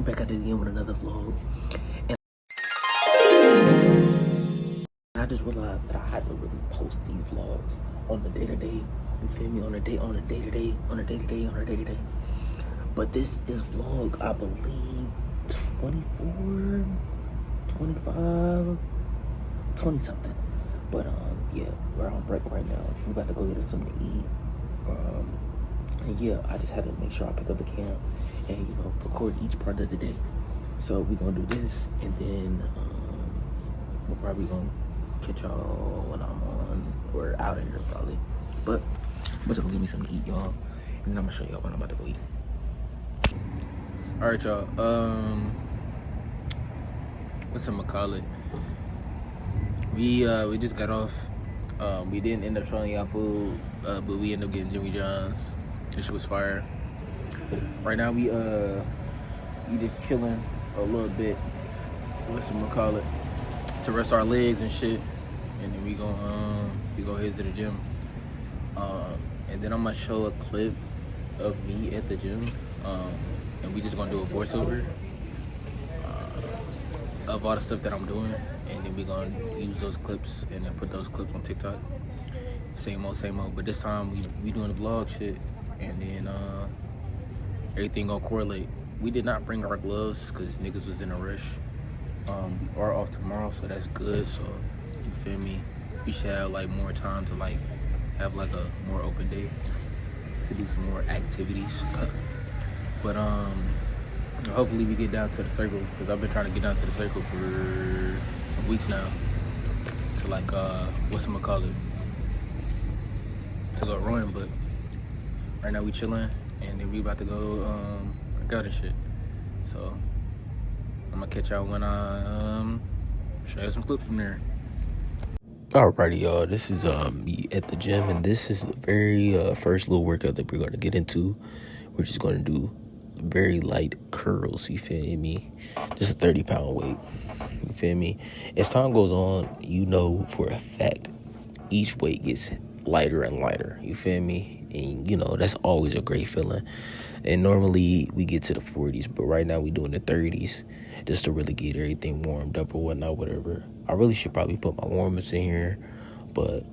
Back at it again with another vlog. And I just realized that I had to really post these vlogs on the day-to-day. You feel me? On the day-to-day. But this is vlog, I believe, 24, 25, 20 something. But yeah, we're on break right now. We're about to go get us something to eat. And yeah, I just had to make sure I pick up the cam and, you know, record each part of the day. So we're gonna do this, and then we're probably gonna catch y'all when I'm on or out of here probably. But just gonna give me something to eat, y'all, and then I'm gonna show y'all when I'm about to go eat. All right, y'all. What's I'm gonna call it? We just got off. We didn't end up showing y'all food, but we ended up getting Jimmy John's. This shit was fire. Right now we just chilling a little bit. What's I'm gonna call it? To rest our legs and shit, and then we go head to the gym. And then I'm gonna show a clip of me at the gym. And we just gonna do a voiceover of all the stuff that I'm doing, and then we gonna use those clips and then put those clips on TikTok. Same old. But this time we doing the vlog shit, and then everything gonna correlate. We did not bring our gloves because niggas was in a rush. We are off tomorrow, so that's good. So you feel me? We should have like more time to like have like a more open day to do some more activities. But hopefully we get down to the circle, because I've been trying to get down to the circle for some weeks now. To like what's I'ma call it? To go rowing, but right now we chilling, and then we about to go work out and shit. So I'm gonna catch y'all when I show you some clips from there. Alrighty, y'all. This is me at the gym, and this is the very first little workout that we're gonna get into. We're just gonna do very light curls, you feel me? Just a 30-pound weight, you feel me? As time goes on, you know for a fact each weight gets lighter and lighter, you feel me? And you know that's always a great feeling. And normally we get to the 40s, but right now we doing the 30s just to really get everything warmed up or whatnot, whatever. I really should probably put my warm-ups in here, but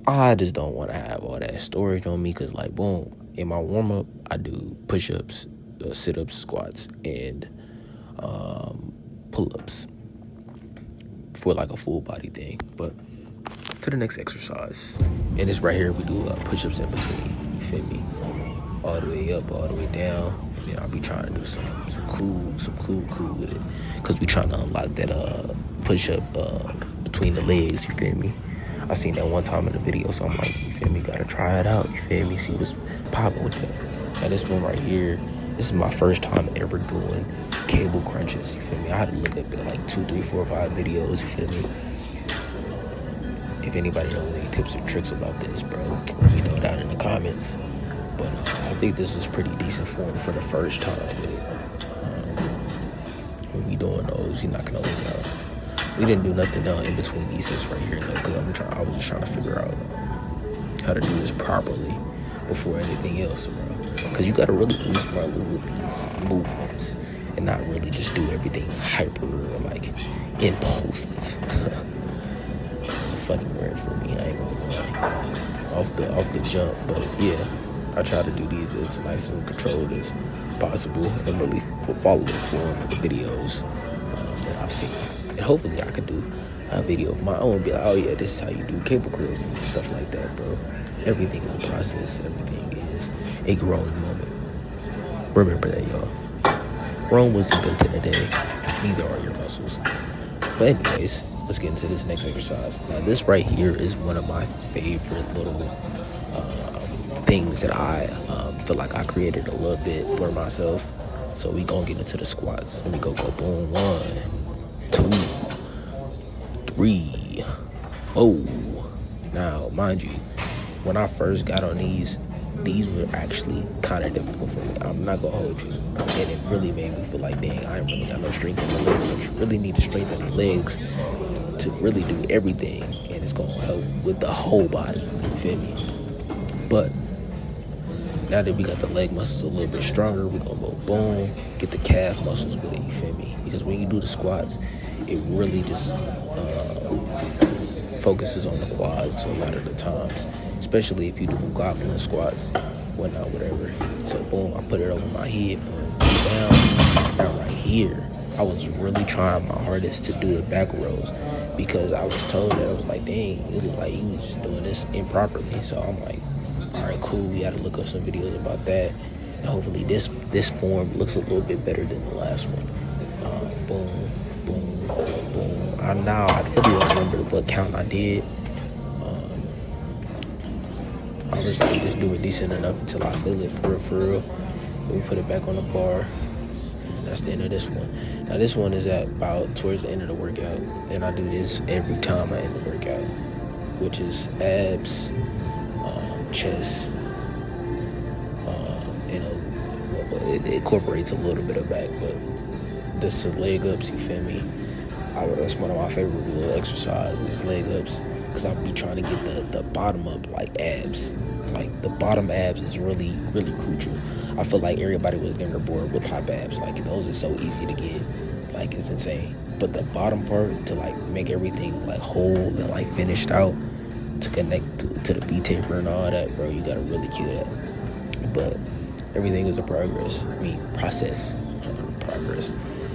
I just don't want to have all that storage on me, because like boom, in my warm-up I do push-ups, sit-ups, squats, and pull-ups for like a full body thing. But to the next exercise, and it's right here. We do push-ups in between, you feel me? All the way up, all the way down, and then I'll be trying to do some cool with it, because we trying to unlock that push-up between the legs, you feel me? I seen that one time in the video, so I'm like, you feel me, gotta try it out, you feel me, see what's popping with that. Now this one right here, this is my first time ever doing cable crunches, you feel me? I had to look up at like 2, 3, 4, 5 videos, you feel me? If anybody knows any tips or tricks about this, bro, let me know down in the comments. But I think this is pretty decent form for the first time with it. When we doing those, you're knocking those out. We didn't do nothing in between these sets right here though, because I was just trying to figure out how to do this properly before anything else, bro. Because you gotta really be smart with these movements and not really just do everything hyper like impulsive. It's a funny word for me, I ain't gonna lie. Off the jump, but yeah. I try to do these as nice and controlled as possible, and really follow the form of the videos that I've seen. And hopefully I could do a video of my own, be like, oh yeah, this is how you do cable curls and stuff like that, bro. Everything is a process. Everything is a growing moment. Remember that, y'all. Rome was invented today. Neither are your muscles. But anyways, let's get into this next exercise. Now this right here is one of my favorite little things that I feel like I created a little bit for myself. So we gonna get into the squats. Let me go boom. 1, 2, 3, 4. Now, mind you, when I first got on these were actually kind of difficult for me. I'm not gonna hold you. And it really made me feel like, dang, I ain't really got no strength in my legs. I really need to strengthen the legs to really do everything. And it's gonna help with the whole body. You feel me? But Now that we got the leg muscles a little bit stronger, we're gonna go boom, get the calf muscles with it, you feel me? Because when you do the squats, it really just focuses on the quads a lot of the times, especially if you do goblin squats, whatnot, whatever. So boom, I put it over my head, boom, down. Now right here, I was really trying my hardest to do the back rows because I was told that I was like, dang, it looked like he was just doing this improperly. So I'm like, all right, cool. We got to look up some videos about that, and hopefully this form looks a little bit better than the last one. Boom, boom, boom. I really don't remember what count I did. I was like just doing decent enough until I feel it for real. Then we put it back on the bar. That's the end of this one. Now this one is at about towards the end of the workout, and I do this every time I end the workout, which is abs, chest, it incorporates a little bit of back, but this is leg ups, you feel me? That's one of my favorite little exercises, leg ups, because I'll be trying to get the bottom up, like abs. It's like the bottom abs is really, really crucial. I feel like everybody was getting bored with top abs. Like those are so easy to get, like it's insane. But the bottom part, to like make everything like whole and like finished out, to connect to the V taper and all that, bro, you gotta really cue that. But everything is a progress. Process. Progress.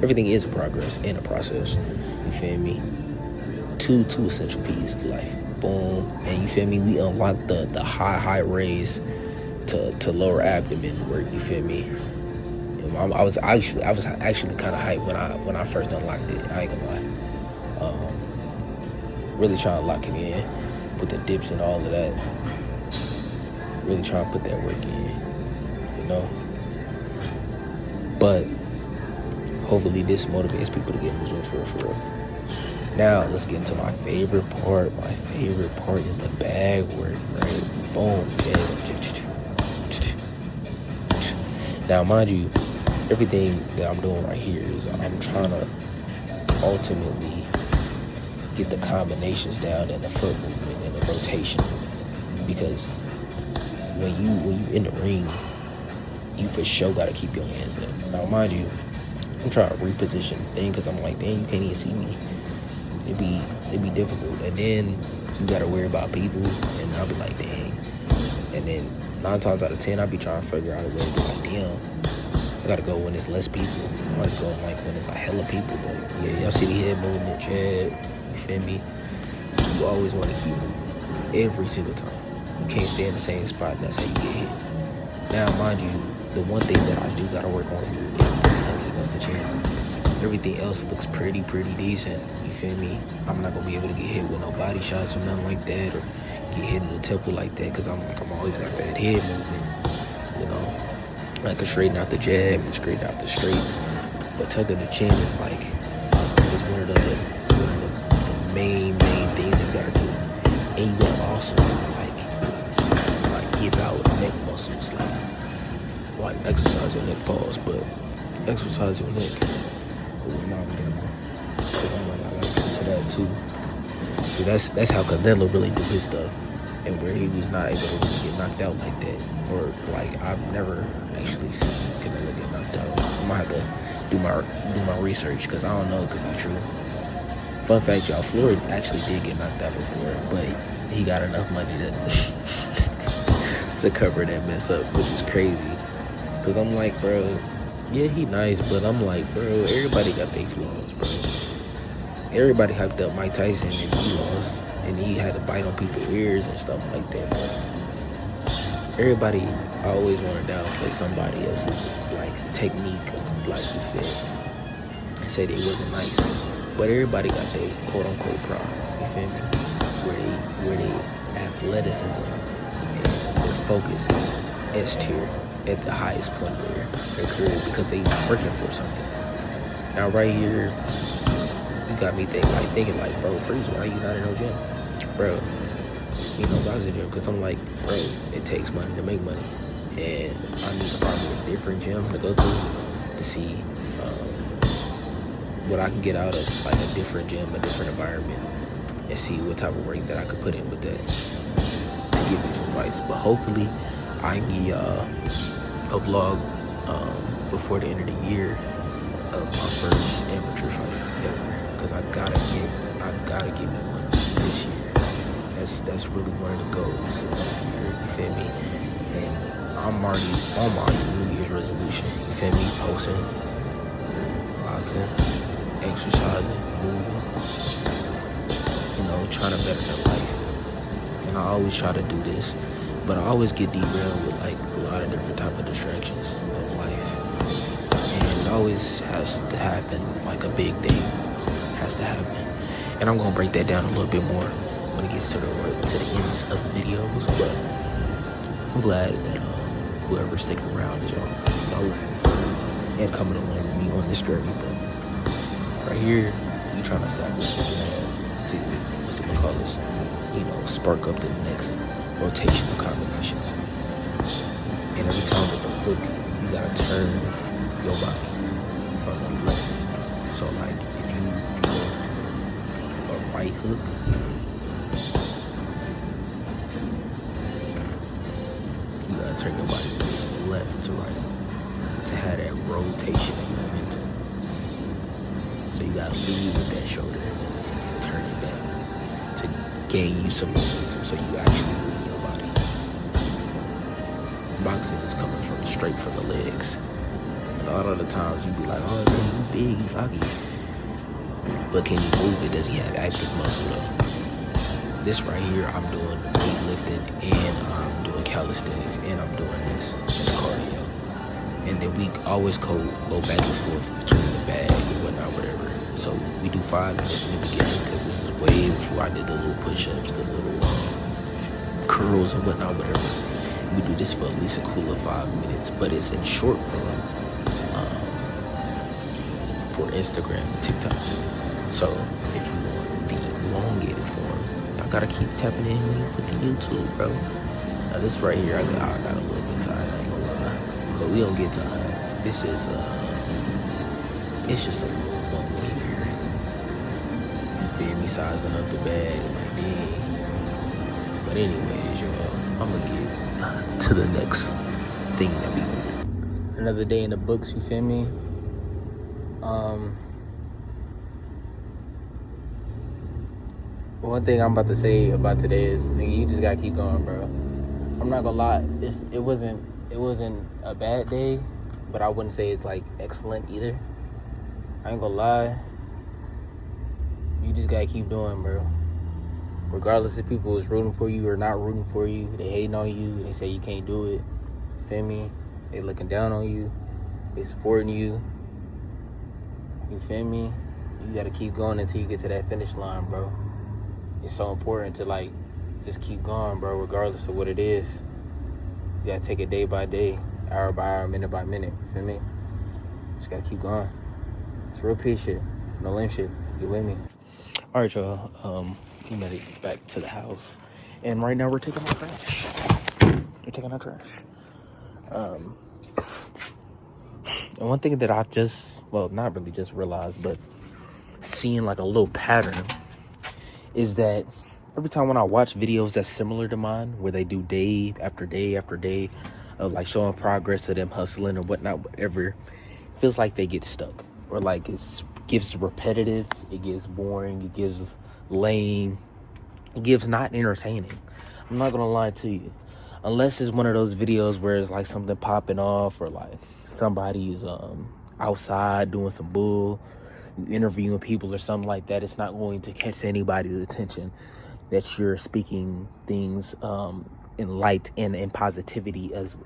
Everything is a progress and a process. You feel me? Two essential pieces of life. Boom. And you feel me? We unlocked the high raise to lower abdomen work. You feel me? I was actually kind of hyped when I first unlocked it. I ain't gonna lie. Really trying to lock it in, put the dips and all of that. Really trying to put that work in, you know. But hopefully this motivates people to get in the gym for real. Now let's get into my favorite part. My favorite part is the bag work, right? Boom. Yeah. Now mind you, everything that I'm doing right here is I'm trying to ultimately get the combinations down and the foot movement and the rotation, because when you in the ring, you for sure gotta keep your hands up. Now mind you, I'm trying to reposition the thing because I'm like, dang, you can't even see me. It'd be difficult, and then you gotta worry about people, and I'll be like, dang. And then 9 times out of 10, I'll be trying to figure out a way to be like, damn, I gotta go when there's less people. I always go like when there's a hella people. But yeah, y'all see the head movement, Chad. You feel me? You always want to keep moving every single time. You can't stay in the same spot, and that's how you get hit. Now, mind you, the one thing that I do gotta work on is hooking up the gym. Everything else looks pretty decent. You feel me? I'm not gonna be able to get hit with no body shots or nothing like that, or get hit in the temple like that, because I'm always got that head movement. You know, I can straighten out the jab and straighten out the straights, but tucking the chin is like is one of the main things you gotta do. And you gotta also like give out neck muscles, like exercise your neck, pause, but exercise your neck. I gotta get into that too. That's how Canelo really do his stuff, and where he was not able to really get knocked out like that, or like I've never actually seen Canelo get knocked out. I might have to do my research, because I don't know, it could be true. Fun fact, y'all, Floyd actually did get knocked out before, but he got enough money to cover that mess up, which is crazy. Cause I'm like, bro, yeah, he nice, but I'm like, bro, everybody got their flaws, bro. Everybody hyped up Mike Tyson and he lost, and he had to bite on people's ears and stuff like that. But everybody always want to downplay somebody else's like technique, like you said, and say they wasn't nice. But everybody got their quote unquote pride. You feel me? Where they athleticism and their focus is S tier at the highest point of their career, because they working for something. Now right here, you got me thinking like, bro, Freeze, why you not in no gym? Bro, you know, I was in the gym because I'm like, bro, it takes money to make money, and I need to find a different gym to go to see what I can get out of like a different gym, a different environment, and see what type of work that I could put in with that to give me some advice. But hopefully I can give y'all a vlog before the end of the year of my first amateur fight ever, because I gotta get me one this year. That's really one of the goals of the year, you feel me? And I'm already on my New Year's resolution, you feel me? Posting, boxing, exercising, moving, you know, trying to better my life. And I always try to do this, but I always get derailed with like a lot of different type of distractions of life. And it always has to happen, like a big thing has to happen. And I'm gonna break that down a little bit more when it gets to the ends of the videos. But I'm glad that whoever's sticking around is y'all listening to me and coming along with me on this journey. But right here, we trying to establish a plan to, what's it gonna call this, you know, spark up the next rotation of combinations. And every time with the hook, you gotta turn your body from the left. So like if you go a right hook, you gotta turn your body from left to right to have that rotation and momentum. So you gotta lead with that shoulder, turn it back to gain you some momentum so you actually move your body. Boxing is coming straight from the legs. And a lot of the times you be like, oh man, you big, you cocky. But can you move it? Does he have active muscle though? This right here, I'm doing weightlifting and I'm doing calisthenics and I'm doing this cardio. And then we always go back and forth between the bag and whatnot, whatever. So we do 5 minutes in the beginning because this is way before I did the little push-ups, the little curls and whatnot, whatever. We do this for at least a cool of 5 minutes, but it's in short form for Instagram and TikTok. So if you want the elongated form, I gotta keep tapping in with the YouTube, bro. Now this right here, I got a little bit tired, I ain't gonna lie. But we don't get tired. It's just a little moment here. You feel me, sizing up the bag, like dang. But anyways, y'all, I'm gonna get to the next thing that we do. Another day in the books, you feel me? One thing I'm about to say about today is, nigga, you just gotta keep going, bro. I'm not gonna lie, it wasn't a bad day, but I wouldn't say it's like excellent either. I ain't gonna lie, you just gotta keep doing, bro. Regardless if people is rooting for you or not rooting for you, they hating on you, they say you can't do it, you feel me? They looking down on you, they supporting you, you feel me? You gotta keep going until you get to that finish line, bro. It's so important to like just keep going, bro, regardless of what it is. You gotta take it day by day, hour by hour, minute by minute, you feel me? Just gotta keep going. It's real peace shit, no lame shit. You with me? All right, y'all. We made it back to the house, and right now we're taking our trash. And one thing that I not really just realized, but seeing like a little pattern is that every time when I watch videos that's similar to mine, where they do day after day after day of like showing progress of them hustling or whatnot, whatever, it feels like they get stuck, or like it gives repetitive, it gives boring, it gives lame, it gives not entertaining. I'm not gonna lie to you, unless it's one of those videos where it's like something popping off, or like somebody's outside doing some bull, interviewing people or something like that. It's not going to catch anybody's attention that you're speaking things in light and in positivity, as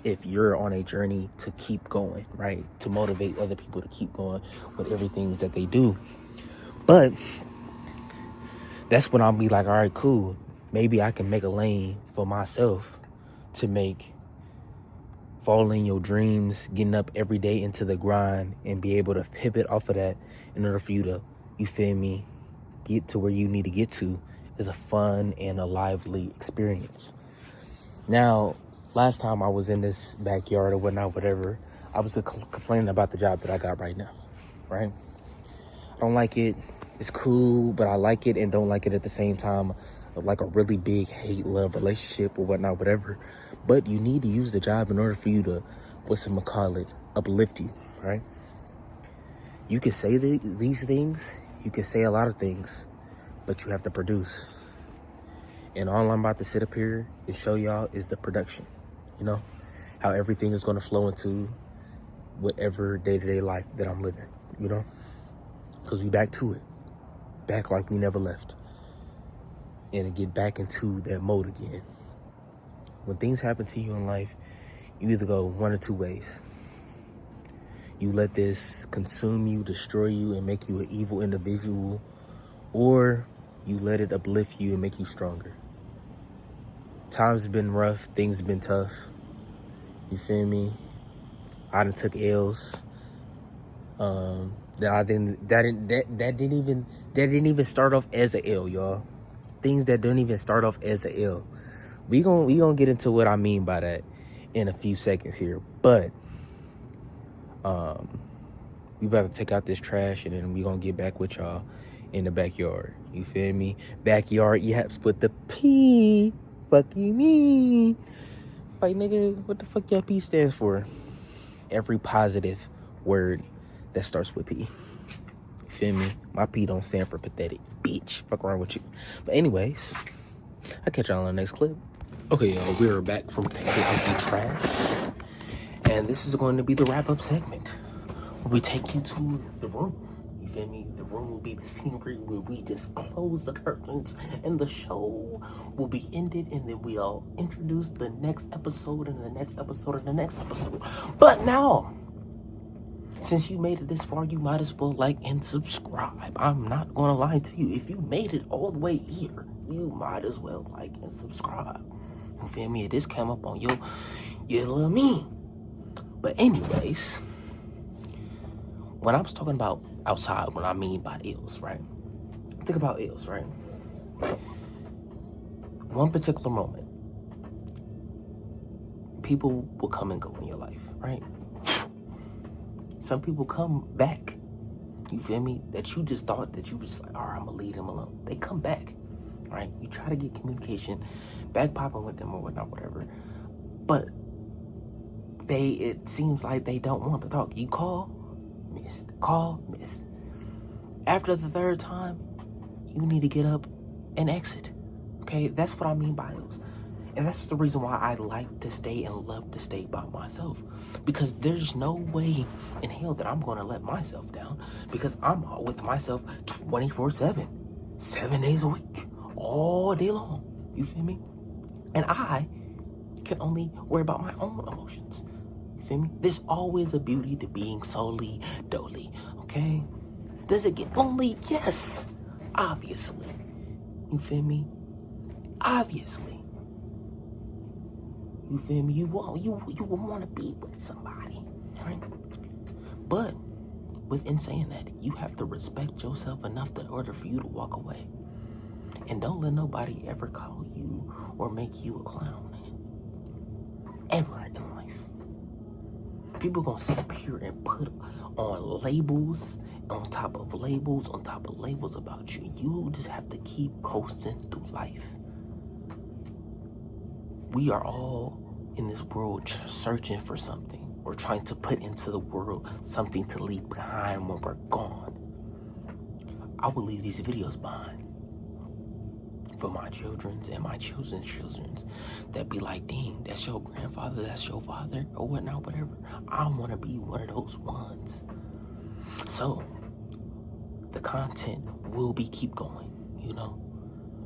if you're on a journey to keep going, right? To motivate other people to keep going with everything that they do. But that's when I'll be like, all right, cool. Maybe I can make a lane for myself to make following your dreams, getting up every day into the grind, and be able to pivot off of that in order for you to, you feel me, get to where you need to get to is a fun and a lively experience. Now, last time I was in this backyard or whatnot, whatever, I was complaining about the job that I got right now, right? I don't like it. It's cool, but I like it and don't like it at the same time. like a really big hate-love relationship or whatnot, whatever. But you need to use the job in order for you to, uplift you, right? You can say these things, you can say a lot of things, but you have to produce. And all I'm about to sit up here and show y'all is the production, how everything is going to flow into whatever day-to-day life that I'm living, because we back to it, back like we never left, and to get back into that mode again. When things happen to you in life, you either go one or two ways. You let this consume you, destroy you, and make you an evil individual, or you let it uplift you and make you stronger. Times have been rough, things have been tough. You feel me? I done took L's. That didn't even start off as a L, y'all. Things that don't even start off as a L. We gonna get into what I mean by that in a few seconds here, but we about to take out this trash and then we gonna get back with y'all in the backyard. You feel me? Backyard yaps with the P. Fuck you mean? Like, nigga, what the fuck your P stands for? Every positive word that starts with P. You feel me? My P don't stand for pathetic, bitch. Fuck around with you. But anyways, I'll catch y'all on the next clip. Okay, y'all, we are back from taking out the trash. And this is going to be the wrap-up segment, where we take you to the room. You feel me? The room will be the scenery where we just close the curtains and the show will be ended, and then we'll introduce the next episode and the next episode and the next episode. But now, since you made it this far, you might as well like and subscribe. I'm not gonna lie to you. If you made it all the way here, you might as well like and subscribe. You feel me? This came up on your little me. But anyways, when I was talking about outside, what I mean by ills, right? Think about ills, right? One particular moment, people will come and go in your life, right? Some people come back, you feel me? That you just thought that you was just like, all right, I'm gonna leave them alone. They come back, right? You try to get communication, back popping with them or whatnot, whatever. But it seems like they don't want to talk. You call, missed. Call, missed. After the third time, you need to get up and exit. Okay, that's what I mean by ills. And that's the reason why I like to stay and love to stay by myself. Because there's no way in hell that I'm going to let myself down. Because I'm with myself 24/7. 7 days a week. All day long. You feel me? And I can only worry about my own emotions. You feel me? There's always a beauty to being solely dolly. Okay? Does it get lonely? Yes. Obviously. You feel me? Obviously. You feel me? You will want to be with somebody, right? But within saying that, you have to respect yourself enough in order for you to walk away. And don't let nobody ever call you or make you a clown, man. Ever in life. People gonna sit up here and put on labels on top of labels on top of labels about you. You just have to keep coasting through life. We are all in this world searching for something. We're trying to put into the world something to leave behind when we're gone. I will leave these videos behind for my children's and my children's children's that be like, dang, that's your grandfather, that's your father, or whatnot, whatever. I want to be one of those ones. So the content will keep going,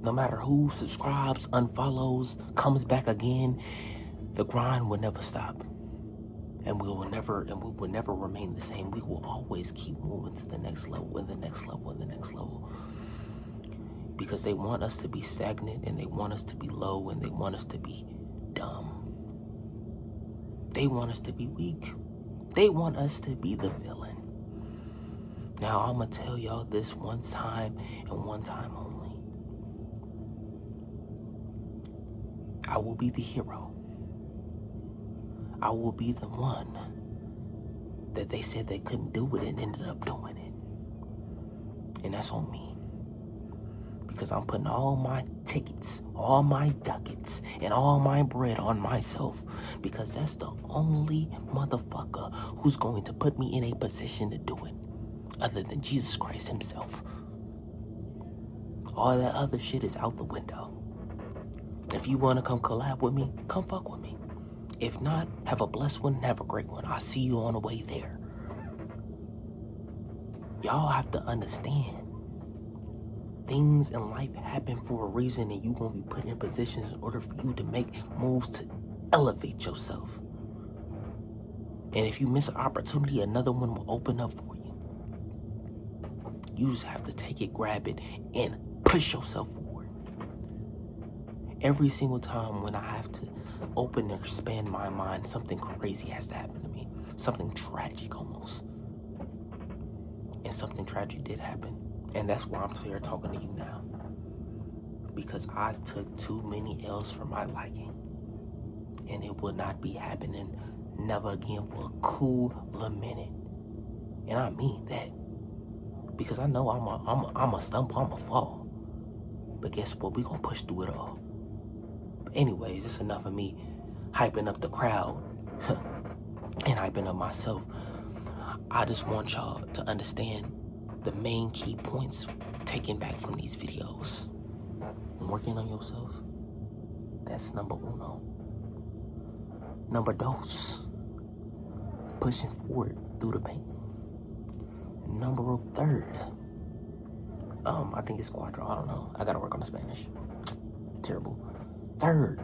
No matter who subscribes, unfollows, comes back again, the grind will never stop. And we will never remain the same. We will always keep moving to the next level and the next level and the next level. Because they want us to be stagnant and they want us to be low and they want us to be dumb. They want us to be weak. They want us to be the villain. Now I'm going to tell y'all this one time and one time only. I will be the hero. I will be the one that they said they couldn't do it and ended up doing it. And that's on me. because I'm putting all my tickets, all my ducats, and all my bread on myself, because that's the only motherfucker who's going to put me in a position to do it, other than Jesus Christ himself. All that other shit is out the window. If you want to come collab with me, come fuck with me. If not, have a blessed one and have a great one. I'll see you on the way there. Y'all have to understand, things in life happen for a reason, and you're going to be put in positions in order for you to make moves to elevate yourself. And if you miss an opportunity, another one will open up for you. You just have to take it, grab it, and push yourself forward. Every single time when I have to open and expand my mind, something crazy has to happen to me. Something tragic almost. And something tragic did happen. And that's why I'm here talking to you now. Because I took too many L's for my liking. And it will not be happening never again for a cool little minute. And I mean that. Because I know I'm a stumble, I'm a fall. But guess what? We're going to push through it all. But anyways, it's enough of me hyping up the crowd and hyping up myself. I just want y'all to understand the main key points taken back from these videos. Working on yourself, that's number uno. Number dos, pushing forward through the pain. Number third, I think it's cuatro, I don't know. I gotta work on the Spanish. Terrible. Third,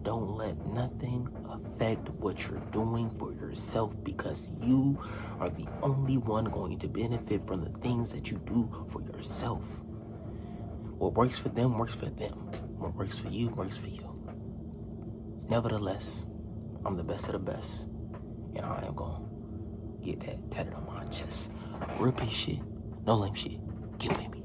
don't let nothing affect what you're doing for yourself, because you are the only one going to benefit from the things that you do for yourself. What works for them works for them. What works for you works for you. Nevertheless, I'm the best of the best, and I am going to get that tatted on my chest. Real peace shit, no lame shit. Get with me.